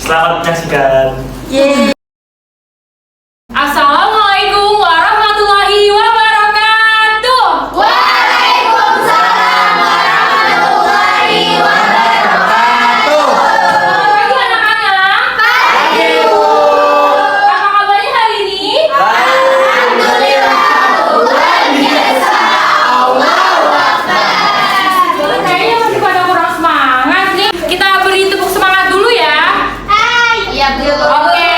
Selamat menyaksikan. Yeay. Assalamualaikum warahmatullahi wabarakatuh. Waalaikumsalam warahmatullahi wabarakatuh. Selamat pagi anak-anak. Pagi, Bu. Apa kabarnya hari ini? Alhamdulillah, luar biasa. Allahu Akbar. Kayaknya masih pada kurang semangat nih. Kita beri tepuk semangat dulu ya. Hai. Iya, Bu. Oke.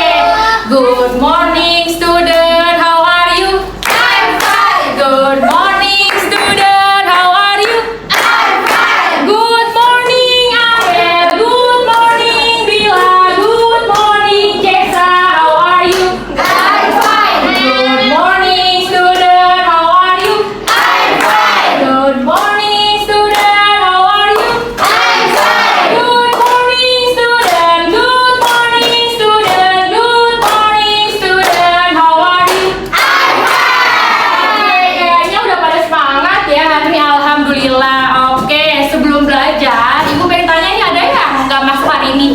Good morning student, how are you? I'm fine. Good morning student, how are you? I'm fine. Good morning Abel, good morning Bila, good morning Jessa, how are you? I'm fine. Good morning student, how are you? I'm fine. Good morning student, how are you? I'm fine. Good morning student, good morning student, good morning student, how are you? I'm fine. Kayaknya udah pada semangat ya hari ini, alhamdulillah. Oke, sebelum belajar, ibu pengen tanya nih, ada yang nggak masuk hari ini?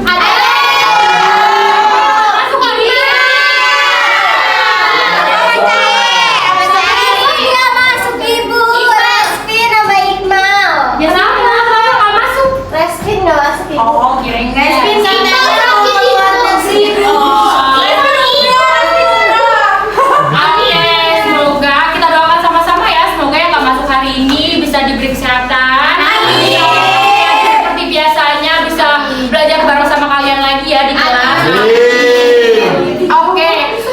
Ada. Masuk hari ini? Saya masuk, Ibu. Respin sama Iqmal. Ya sama, kenapa nggak masuk? Respin nggak masuk, Ibu. Oh, kirain nggak. Respin kita mau keluar negeri, Bu. Oke, semoga kita doakan sama-sama ya, semoga yang nggak masuk hari ini bisa diberi kesehatan. Amin. Seperti biasanya bisa belajar bareng sama kalian lagi ya di kelas. Oke,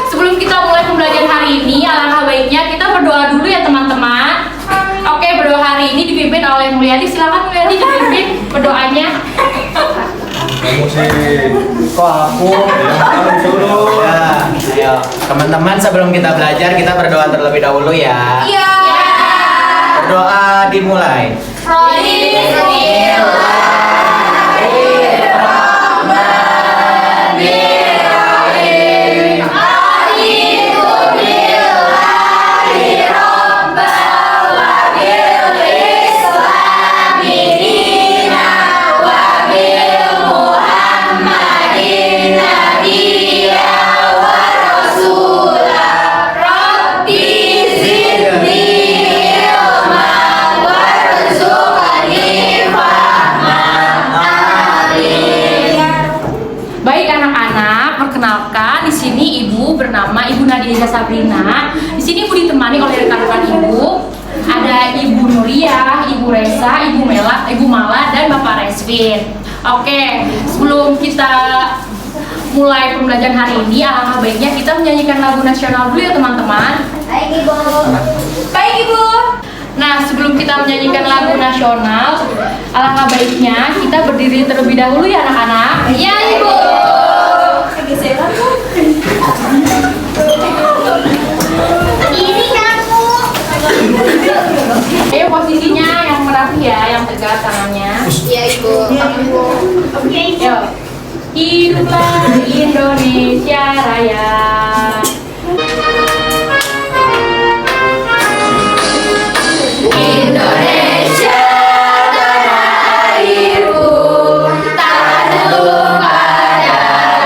sebelum kita mulai pembelajaran hari ini, alangkah baiknya kita berdoa dulu ya teman-teman. Oke, berdoa hari ini dipimpin oleh Mulyadi. Silakan Mulyadi dipimpin berdoanya. Kamu sih, kok aku? Kamu dulu. Ya, ayo. Teman-teman, sebelum kita belajar, kita berdoa terlebih dahulu ya. Iya. Berdoa dimulai. Baik anak-anak, perkenalkan di sini ibu bernama Ibu Nadia Sabrina. Di sini ibu ditemani oleh rekan-rekan ibu. Ada Ibu Nuria, Ibu Resa, Ibu Mala, dan Bapak Resvin. Oke, sebelum kita mulai pembelajaran hari ini, alangkah baiknya kita menyanyikan lagu nasional dulu ya teman-teman. Baik, Ibu. Baik Ibu. Nah, sebelum kita menyanyikan lagu nasional, alangkah baiknya kita berdiri terlebih dahulu ya anak-anak. Iya, Ibu. Ini kamu. Ayo posisinya yang merapi ya, yang tegak tangannya. Iya, Ibu. Oke, Yo. Hiduplah Indonesia Raya. Indonesia tanah airku, tanah tumpah darah.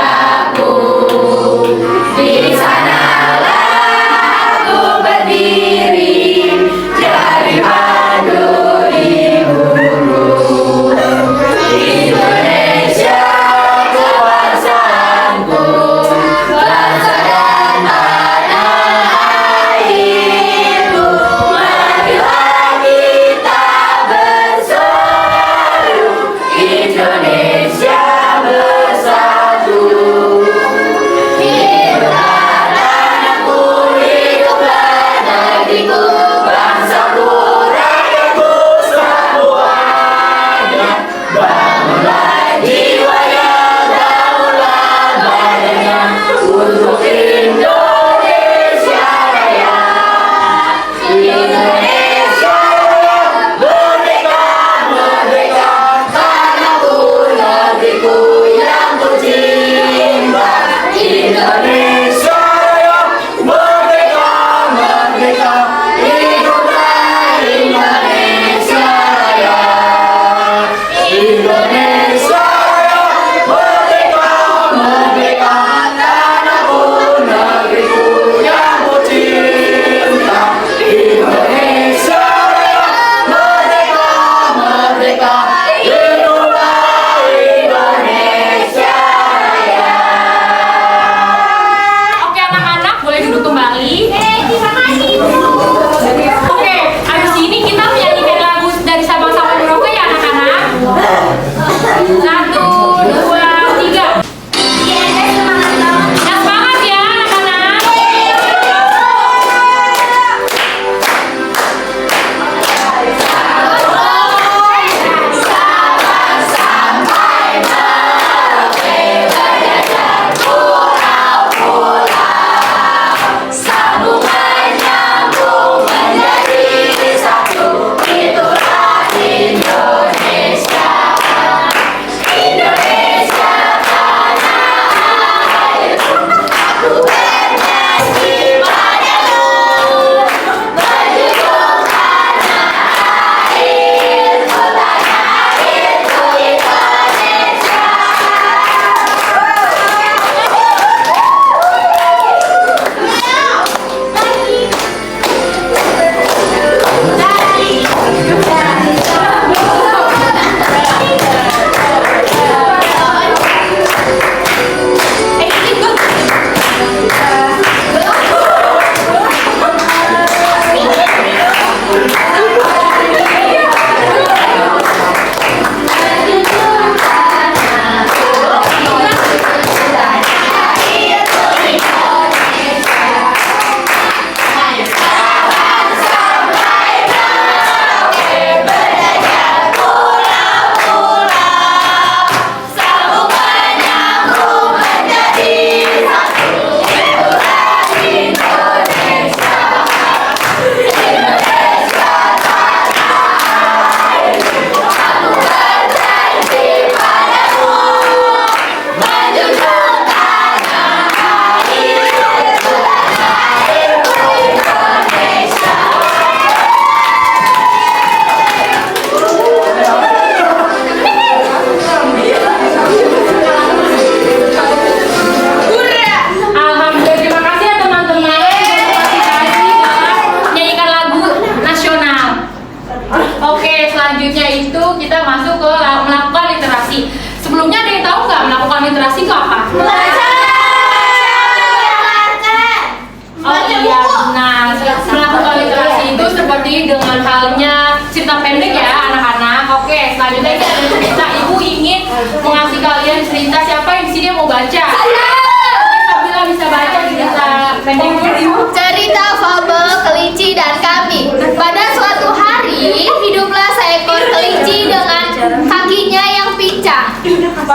Cerita fabel kelinci dan kambing. Pada suatu hari, hiduplah seekor kelinci dengan kakinya yang pincang.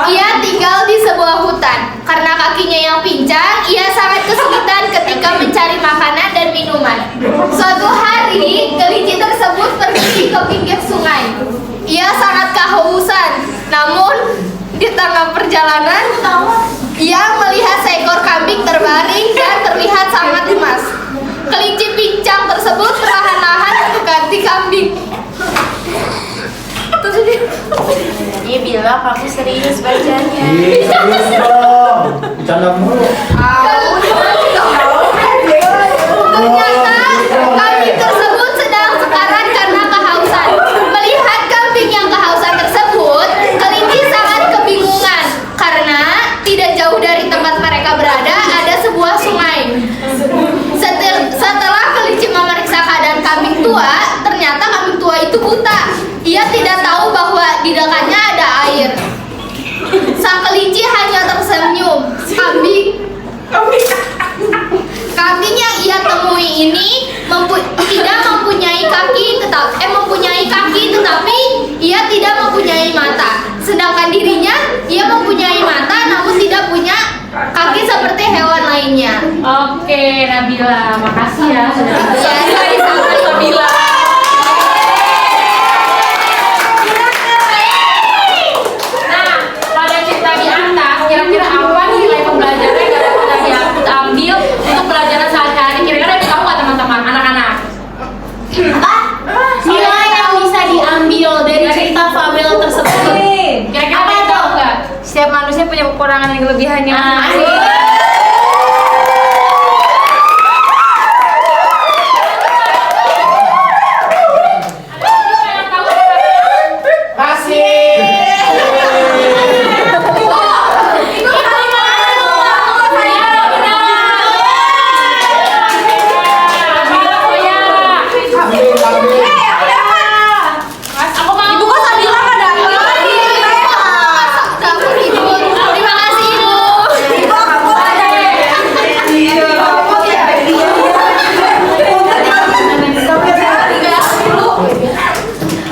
Ia tinggal di sebuah hutan. Karena kakinya yang pincang, ia sangat kesulitan ketika mencari makanan dan minuman. Suatu hari, kelinci tersebut pergi ke pinggir sungai. Ia sangat kehausan. Namun, di tengah perjalanan, ia melihat seekor kambing terbaring dan terlihat sangat lemas. Kelinci pincang tersebut perlahan-lahan mendekati kambing. Dia bilang kamu serius bacanya. Serius dong. Bercanda mulu. Ternyata kambing tersebut sedang sekarat karena kehausan. Melihat kambing yang kehausan tersebut, kelinci sangat kebingungan karena tidak jauh dari tempat mereka berada ada sebuah sungai. Setelah kelinci memeriksa keadaan kambing tua, ternyata kambing tua itu buta. Ia tidak tahu bahwa di dekatnya ada air. Sang kelinci hanya tersenyum. Kambing yang ia temui ini tidak mempunyai kaki, tetapi ia tidak mempunyai mata. Sedangkan dirinya, ia mempunyai mata namun tidak punya kaki seperti hewan lainnya. Oke, Nabila, makasih ya sudah Nabila. Nah, pada cerita di atas, kira-kira apa nih nilai pembelajaran yang dapat kita ambil untuk pelajaran sehari-hari? Kira-kira ada tahu nggak teman-teman, anak-anak? Nilai yang bisa diambil dari cerita fabel tersebut. Kira-kira ada yang tahu nggak? Setiap manusia punya kekurangan dan kelebihannya Ah, masing-masing. Terima kasih Ibu.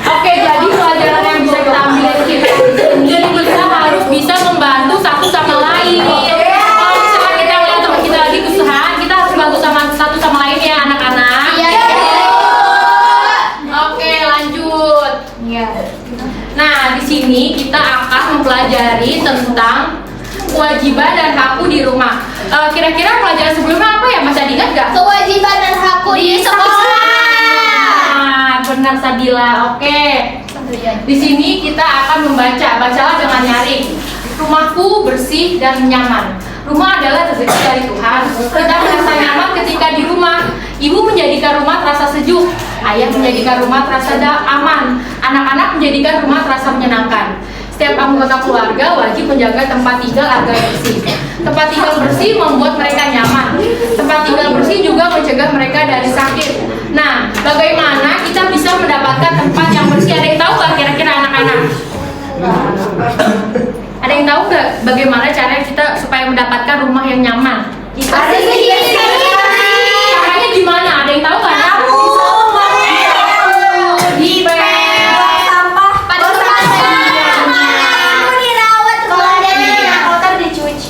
Oke, jadi pelajaran yang bisa kita ambil dari cerita ini, jadi kita harus bisa membantu satu sama lain. Kalau misalnya kita melihat teman kita lagi kesusahan, kita harus bantu sama satu sama lain ya anak-anak. Iya. Oke, lanjut. Nah, di sini kita akan mempelajari tentang kewajiban dan hakku di rumah. Kira-kira pelajaran sebelumnya apa ya? Masih ada ingat nggak? Kewajiban dan hakku di sekolah. Nah, benar Sabila. Oke. Di sini kita akan membaca. Bacalah dengan nyaring. Rumahku bersih dan nyaman. Rumah adalah rezeki dari Tuhan. Kita merasa nyaman ketika di rumah. Ibu menjadikan rumah terasa sejuk. Ayah menjadikan rumah terasa aman. Anak-anak menjadikan rumah terasa menyenangkan. Setiap anggota keluarga wajib menjaga tempat tinggal agar bersih. Tempat tinggal bersih membuat mereka nyaman. Tempat tinggal bersih juga mencegah mereka dari sakit. Nah, bagaimana kita bisa mendapatkan tempat yang bersih? Ada yang tahu nggak kira-kira anak-anak? Ada yang tahu nggak bagaimana cara kita supaya mendapatkan rumah yang nyaman? Ada sendiri. Caranya gimana? Ada yang tahu nggak?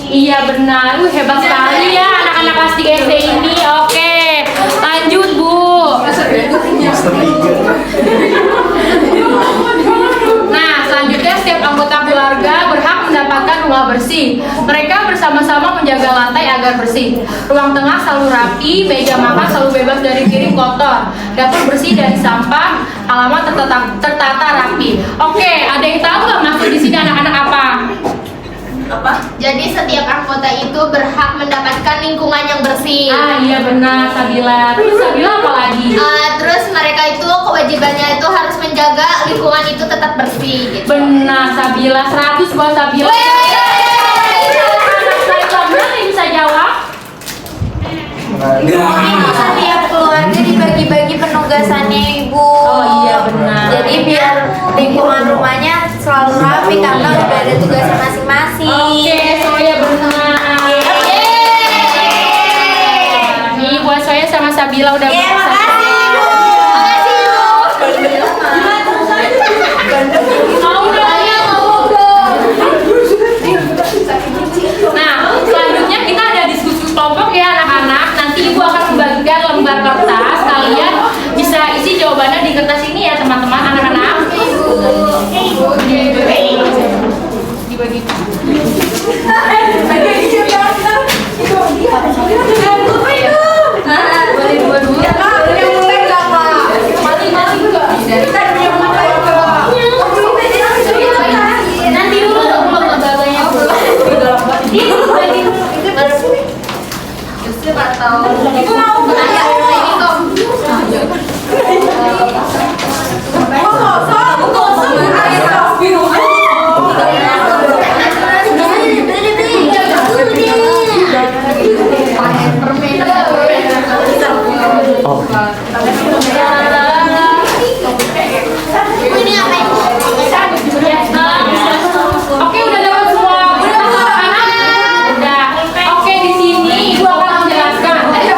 Iya benar, hebat sekali ya anak-anak kelas 3 SD ini. Oke, lanjut Bu. Nah, selanjutnya setiap anggota keluarga berhak mendapatkan rumah bersih. Mereka bersama-sama menjaga lantai agar bersih. Ruang tengah selalu rapi, meja makan selalu bebas dari piring kotor, dapur bersih dari sampah, halaman tertata rapi. Oke, ada yang tahu nggak maksud di sini anak-anak apa? Jadi setiap anggota itu berhak mendapatkan lingkungan yang bersih. Ah iya benar Sabila. Terus Sabila apa lagi? Terus mereka itu kewajibannya itu harus menjaga lingkungan itu tetap bersih. Gitu. Benar Sabila, 100 buat Sabila. Anak saya Sabila yang bisa jawab. Setiap keluarga dibagi-bagi penugasannya Ibu. Oh iya benar. Jadi biar lingkungan rumahnya selalu rapi karena udah ada tugasnya masing-masing. Oke, semuanya benar. Sabila udah Makasih Ibu. Makasih Ibu. Mau dong ya, ngomong dong. Nah, selanjutnya kita ada diskusi kelompok ya anak-anak. Nanti Ibu akan membagikan lembar kertas. Kalian bisa isi jawabannya di kertas ini ya teman-teman anak-anak. Dibagi. Nanti dulu belum lembaganya dulu. Ibu mau tanya ini kok. Ini apa itu? Oke, udah dapat semua. Udah anak-anak. Udah. Oke, di sini Ibu akan menjelaskan.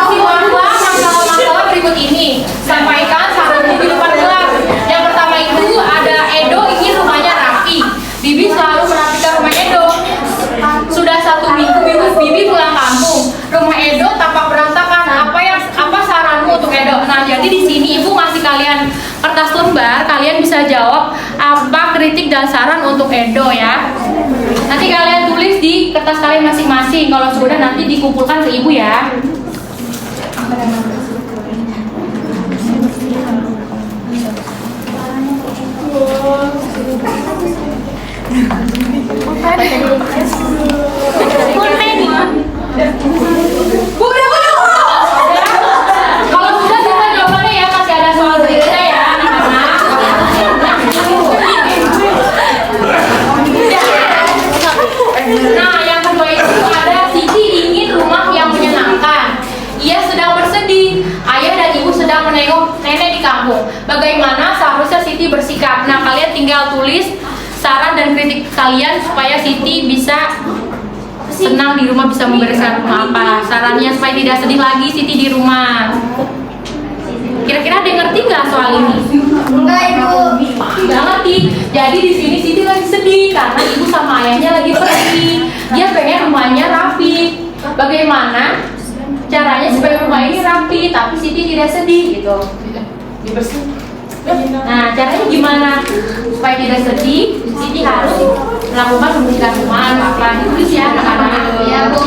Simaklah masalah-masalah berikut ini. Sampaikan saranmu di depan kelas. Yang pertama itu ada Edo ingin rumahnya rapi. Bibi selalu merapikan rumah Edo. Sudah 1 minggu Bibi pulang kampung. Rumah Edo tampak berantakan. Apa saranmu untuk Edo? Nah, jadi di sini Ibu ngasih kalian kertas lembar, kalian bisa jawab apa kritik dan saran untuk Edo ya. Nanti kalian tulis di kertas kalian masing-masing. Kalau sudah nanti dikumpulkan ke Ibu ya. Kalau sudah kita jawabannya ya, masih ada soal berikutnya ya anak-anak. Nah, yang kedua itu ada Siti ingin rumah yang menyenangkan. Ia sedang bersedih. Ayah dan ibu sedang menengok nenek di kampung. Bagaimana seharusnya Siti bersikap? Nah, kalian tinggal tulis saran dan kritik kalian supaya Siti bisa senang di rumah, bisa membereskan rumah apa. Sarannya supaya tidak sedih lagi Siti di rumah. Kira-kira ada yang ngerti nggak soal ini? Enggak Ibu. Nggak ngerti. Jadi di sini Siti lagi sedih karena ibu sama ayahnya lagi pergi. Dia pengen rumahnya rapi. Bagaimana caranya supaya rumah ini rapi tapi Siti tidak sedih gitu? Nah, caranya gimana supaya tidak sedih? Siti harus melakukan membersihkan rumah apa ditulis ya anak-anak. Ya Bu.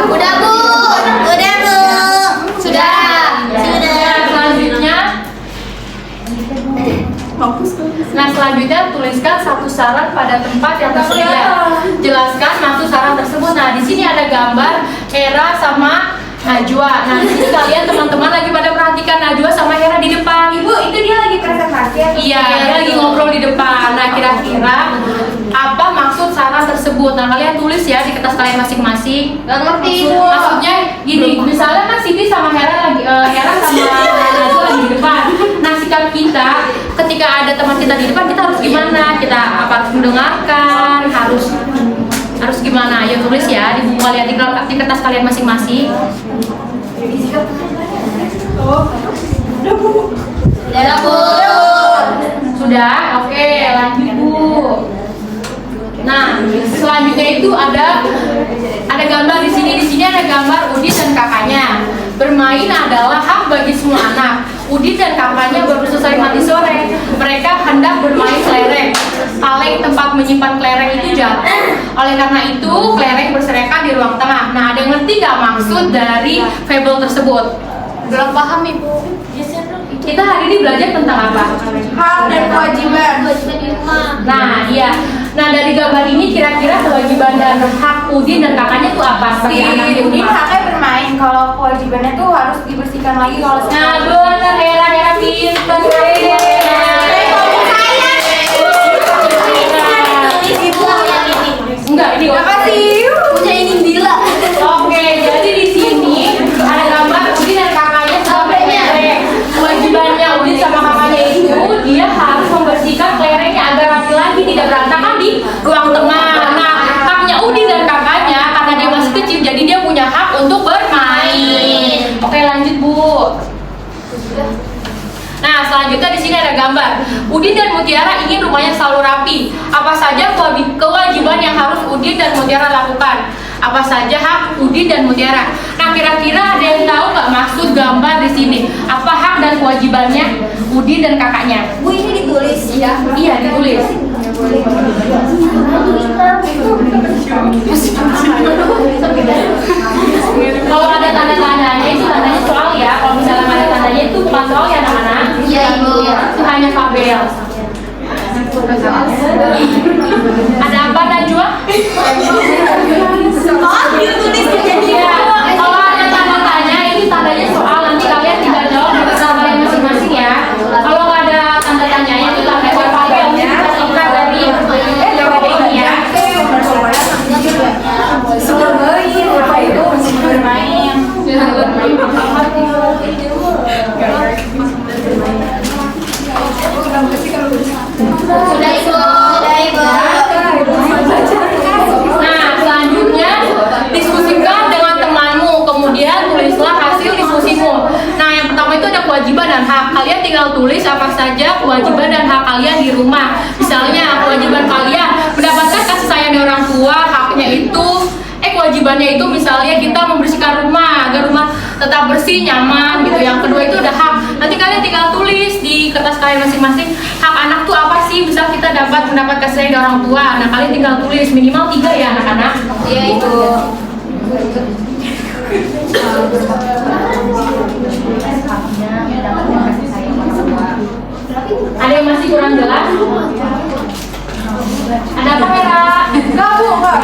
Udah Bu. Udah Bu. Sudah. Selanjutnya tuliskan satu saran pada tempat yang tersedia. Jelaskan maksud saran tersebut. Nah, di sini ada gambar Hera sama Najwa. Nah, di sini kalian teman-teman lagi pada perhatikan Najwa sama Hera di depan. Ibu, itu dia lagi presentasi. Iya, dia lagi ngobrol di depan. Nah, kira-kira apa maksud saran tersebut? Nah, kalian tulis ya di kertas kalian masing-masing. Gak ngerti Ibu. Maksudnya gini, misalnya kan Siti sama Hera lagi Hera sama Najwa lagi di depan. Nah, sikap kita ketika ada teman kita di depan, kita harus gimana? Kita apa harus mendengarkan? Harus gimana? Ayo tulis ya di buku kalian, di kertas kalian masing-masing. Udah Bu. Sudah? Oke, lanjut Bu. Nah, selanjutnya itu ada gambar di sini. Di sini ada gambar Udin dan kakaknya. Bermain adalah hak bagi semua anak. Udin dan kakaknya baru selesai mandi sore. Mereka hendak bermain kelereng. Kaleng tempat menyimpan kelereng itu jatuh. Oleh karena itu, kelereng berserakan di ruang tengah. Nah, ada yang ngerti nggak maksud dari fable tersebut? Belum paham Ibu. Kita hari ini belajar tentang apa? Hak dan kewajiban. Kewajiban di rumah. Nah, iya. Nah, dari gambar ini kira-kira kewajiban dan hak Udin dan kakaknya itu apa? Sebagai anak di Udin rumah. haknya bermain, kalau kewajibannya tuh harus dibersihkan lagi kalau Nah, bener Hera pintar. Enggak, ini Makasih. Punya ini Dila. Oh, gambar. Udin dan Mutiara ingin rumahnya selalu rapi. Apa saja kewajiban yang harus Udin dan Mutiara lakukan? Apa saja hak Udin dan Mutiara? Nah, kira-kira ada yang tahu nggak maksud gambar di sini? Apa hak dan kewajibannya Udin dan kakaknya? Bu, ini ditulis. Iya, ditulis. Kalau ada tanda-tandanya itu tandanya soal ya. Kalau misalnya ada tandanya itu bukan soal ya anak-anak. Iya, Ibu. Itu hanya tabel. Ada apa Najwa? Iya. Kalau ada tanda-tanya ini tandanya soal, nanti kalian tinggal jawab dengan kalian masing-masing ya. Kalau nggak ada tanda-tanyanya itu tandanya tabel. Kita singkat dari ini ya. Sudah, Ibu. Nah, selanjutnya diskusikan dengan temanmu, kemudian tulislah hasil diskusimu. Nah, yang pertama itu ada kewajiban dan hak. Kalian tinggal tulis apa saja kewajiban dan hak kalian di rumah. Misalnya, kewajiban kalian mendapatkan kasih sayang dari orang tua, haknya itu kewajibannya itu misalnya kita membersihkan rumah agar rumah tetap bersih, nyaman gitu. Yang kedua itu ada hak. Nanti kalian tinggal tulis di kertas kalian masing-masing, hak anak tuh apa sih? Misal kita mendapat kasih sayang dari orang tua. Nah, kalian tinggal tulis minimal 3 ya anak-anak. Iya, Ibu. Ada yang masih kurang jelas? Ada apa, Vera? Enggak, Bu, enggak.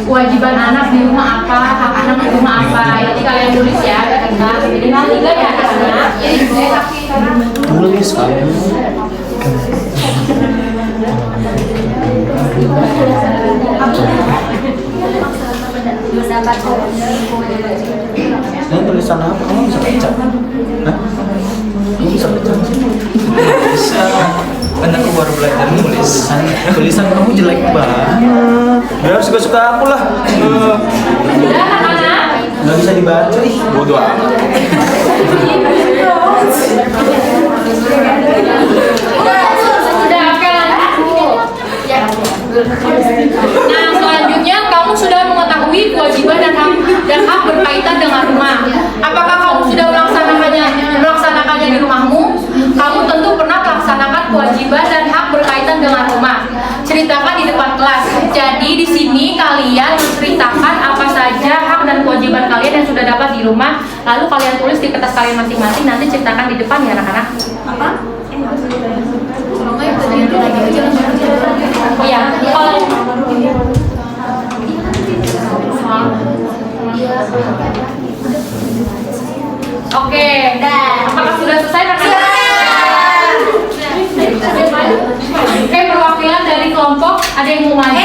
Kewajiban anak di rumah apa, hak anak di rumah apa? Nanti kalian tulis ya, minimal 3 ya anak-anak. Tulis kamu. Ini tulisan apa? Kamu bisa baca? Hah? Kamu bisa baca? Bisa. Kan aku baru belajar nulis. Tulisan kamu jelek banget. Ya suka-suka aku lah. Sudah anak-anak? Nggak bisa dibaca. Ih, bodoh amat. Sudah oke lanjut. Nah, selanjutnya kamu sudah mengetahui kewajiban dan hak berkaitan dengan rumah. Apakah kamu sudah melaksanakannya di rumahmu? Kamu tentu pernah melaksanakan kewajiban dan hak berkaitan dengan rumah. Ceritakan di depan kelas. Jadi di sini kalian menceritakan apa saja hak dan kewajiban kalian yang sudah dapat di rumah. Lalu kalian tulis di kertas kalian masing-masing. Nanti ceritakan di depan ya anak-anak. Apa? Iya. Oke. Apakah sudah selesai anak-anak? Oke, perwakilan dari kelompok ada yang mau maju?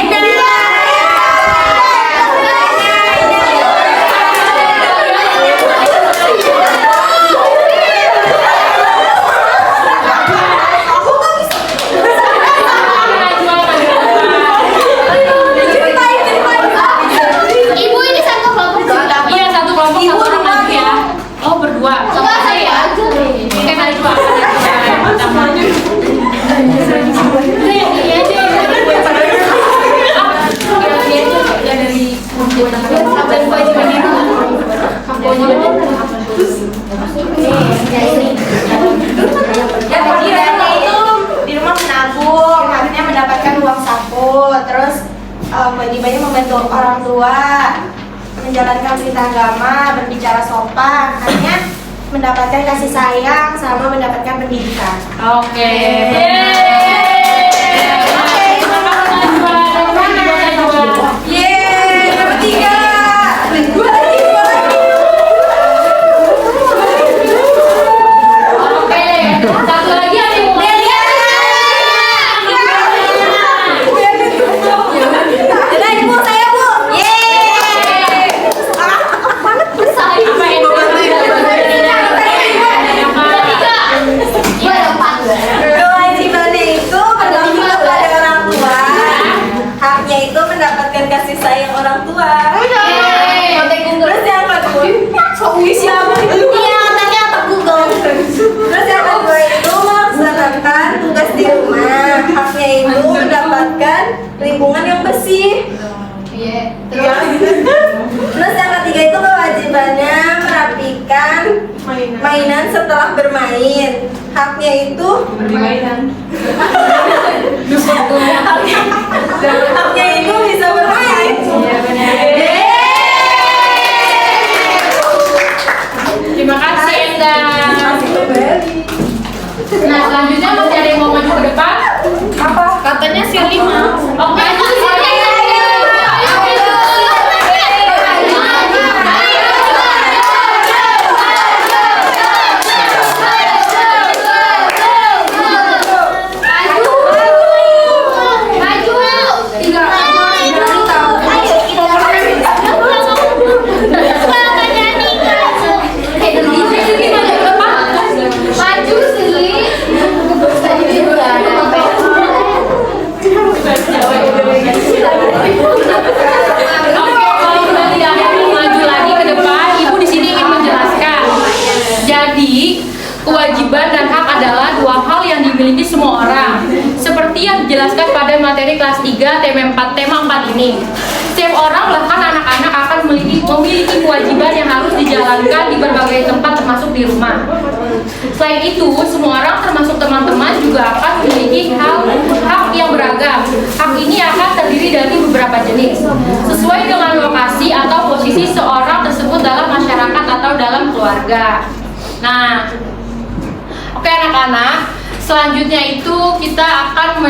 Ibu, ini satu kelompok. Iya, satu kelompok, satu orang maju ya. Oh, berdua. Coba saya. Oke, mari coba. Yang kewajibannya itu di rumah menabung, haknya mendapatkan uang saku, terus kewajibannya membantu orang tua, menjalankan perintah agama, berbicara sopan, haknya mendapatkan kasih sayang sama mendapatkan pendidikan. Oke. Yeay, dapat 3. 2 lagi. Oke, satu lagi ada yang mau Dadah ibu, saya bu. Yeay. apa yang Iya, 4. Kewajiban mainan setelah bermain. Haknya itu haknya itu bisa bermain. Terima kasih Enda. Nah selanjutnya masih ada yang mau maju ke depan? Apa? Katanya si 5. Oke, itu kewajiban dan hak adalah dua hal yang dimiliki semua orang. Seperti yang dijelaskan pada materi kelas 3 tema 4 ini. Setiap orang bahkan anak-anak akan memiliki kewajiban yang harus dijalankan di berbagai tempat termasuk di rumah. Selain itu, semua orang termasuk teman-teman juga akan memiliki hak yang beragam. Hak ini akan terdiri dari beberapa jenis, sesuai dengan lokasi atau posisi seorang tersebut dalam masyarakat atau dalam keluarga. Nah, oke anak-anak, selanjutnya itu kita akan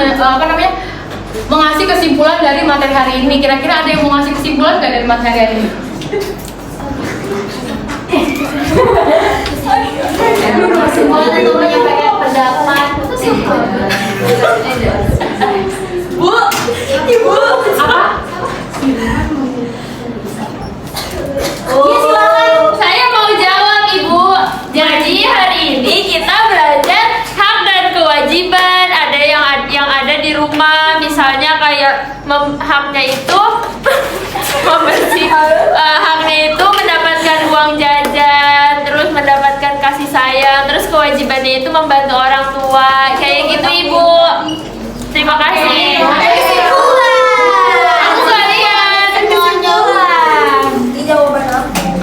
mengasih kesimpulan dari materi hari ini. Kira-kira ada yang mau ngasih kesimpulan nggak dari materi hari ini? Kesimpulan itu menyampaikan pendapat. Bu, Ibu. Apa? Iya silakan. Saya mau jawab Ibu. Jadi hari ini kita belajar hak dan kewajiban. Ada yang ada di rumah, misalnya kayak haknya itu membersih, haknya itu mendapatkan uang jajan, terus mendapatkan kasih sayang, terus kewajibannya itu membantu orang tua, kayak gitu Ibu. Terima kasih. Aku kalian semuanya. Ini jawaban apa?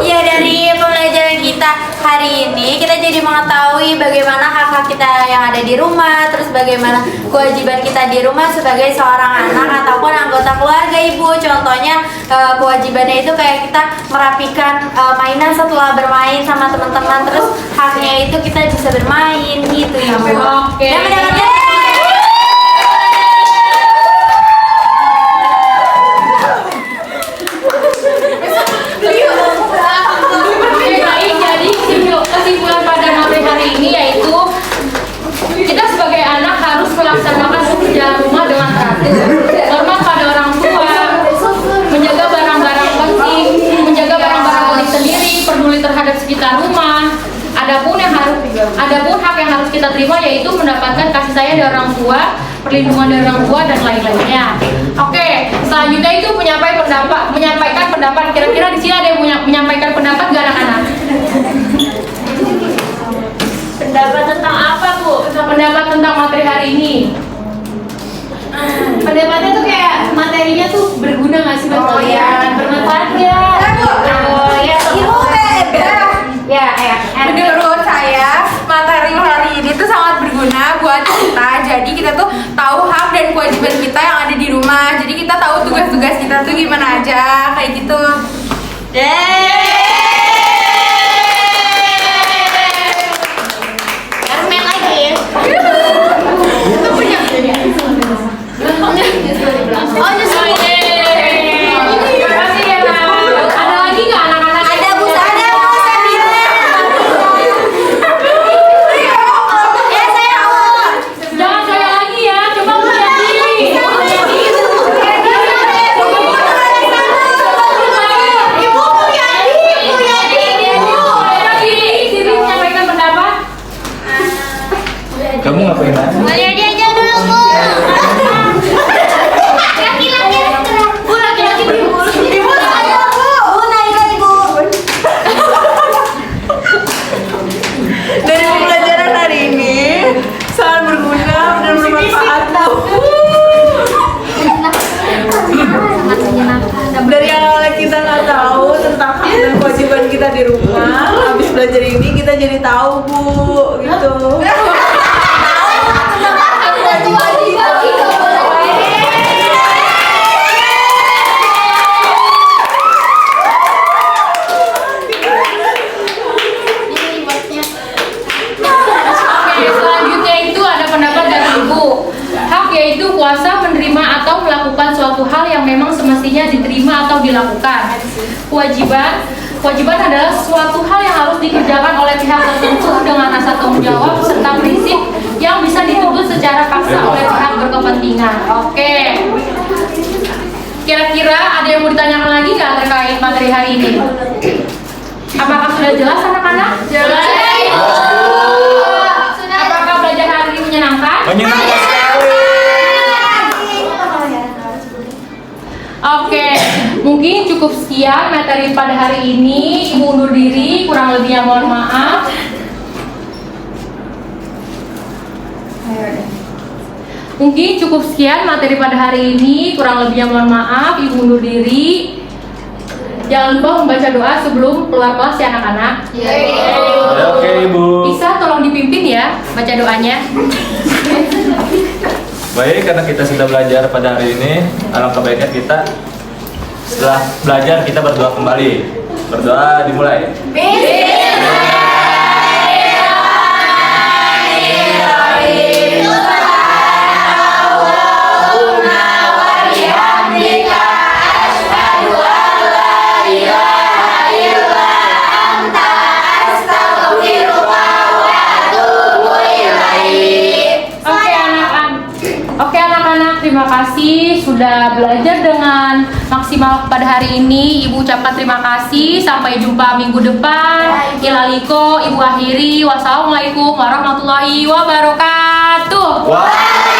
Ya, dari pembelajaran kita hari ini kita jadi mengetahui bagaimana hak-hak kita yang ada di rumah, terus bagaimana kewajiban kita di rumah sebagai seorang anak ataupun anggota keluarga Ibu. Contohnya kewajibannya itu kayak kita merapikan mainan setelah bermain sama teman-teman, terus haknya itu kita bisa bermain gitu Ibu. Oke. Dan mendapatkan Jadi kesimpulan pada materi hari ini yaitu kita sebagai anak harus melaksanakan pekerjaan rumah dengan teratur, hormat pada orang tua, menjaga barang-barang penting, menjaga barang-barang penting sendiri, peduli terhadap sekitar rumah. Adapun hak yang harus kita terima yaitu mendapatkan kasih sayang dari orang tua, perlindungan dari orang tua dan lain-lainnya. Oke, selanjutnya itu menyampaikan pendapat. Kira-kira di sini ada yang menyampaikan pendapat nggak anak-anak? Pendapat tentang apa, Bu? Pendapat tentang materi hari ini. Pendapatnya tuh kayak materinya tuh berguna nggak sih buat kalian? Bermanfaat nggak? Oh ya, Ibu beda. ya. Menurut saya materi hari ini tuh sangat berguna buat kita. Jadi kita tuh tahu hak dan kewajiban kita yang ada di rumah. Jadi kita tahu tugas-tugas kita tuh gimana aja kayak gitu. Main lagi. Oh, terima kasih ya. Ada lagi nggak anak-anak? ada Bu, ada Bu Sabina. Ya saya awal. Jangan saya lagi ya. Coba lihat diri. Ibu punya sangat menyenangkan. Dari yang awalnya kita nggak tahu tentang hak dan kewajiban kita di rumah, habis belajar ini kita jadi tahu Bu, gitu. Dan kewajiban kita. Oke, selanjutnya itu ada pendapat dari Ibu. Hak yaitu kuasa menerima atau melakukan suatu hal yang memang semestinya diterima atau dilakukan. Kewajiban adalah suatu hal yang harus dikerjakan oleh pihak tertentu dengan rasa tanggung jawab serta prinsip yang bisa dituntut secara paksa oleh pihak berkepentingan. Oke. Kira-kira ada yang mau ditanyakan lagi nggak terkait materi hari ini? Apakah sudah jelas anak-anak? Jelas. Apakah belajar hari ini menyenangkan? Menyenangkan sekali. Oke, mungkin cukup sekian materi pada hari ini. Ibu undur diri, kurang lebihnya mohon maaf. Mungkin cukup sekian materi pada hari ini, kurang lebihnya mohon maaf. Ibu undur diri. Jangan lupa membaca doa sebelum keluar kelas ya anak-anak. Oke, Ibu. Bisa tolong dipimpin ya baca doanya. Baik, karena kita sudah belajar pada hari ini, alangkah baiknya kita setelah belajar kita berdoa kembali. Berdoa dimulai. Oke anak-anak, terima kasih sudah belajar dengan maksimal pada hari ini. Ibu ucapkan terima kasih. Sampai jumpa minggu depan. Ilaliko, Ibu akhiri. Wassalamualaikum warahmatullahi wabarakatuh. Wah.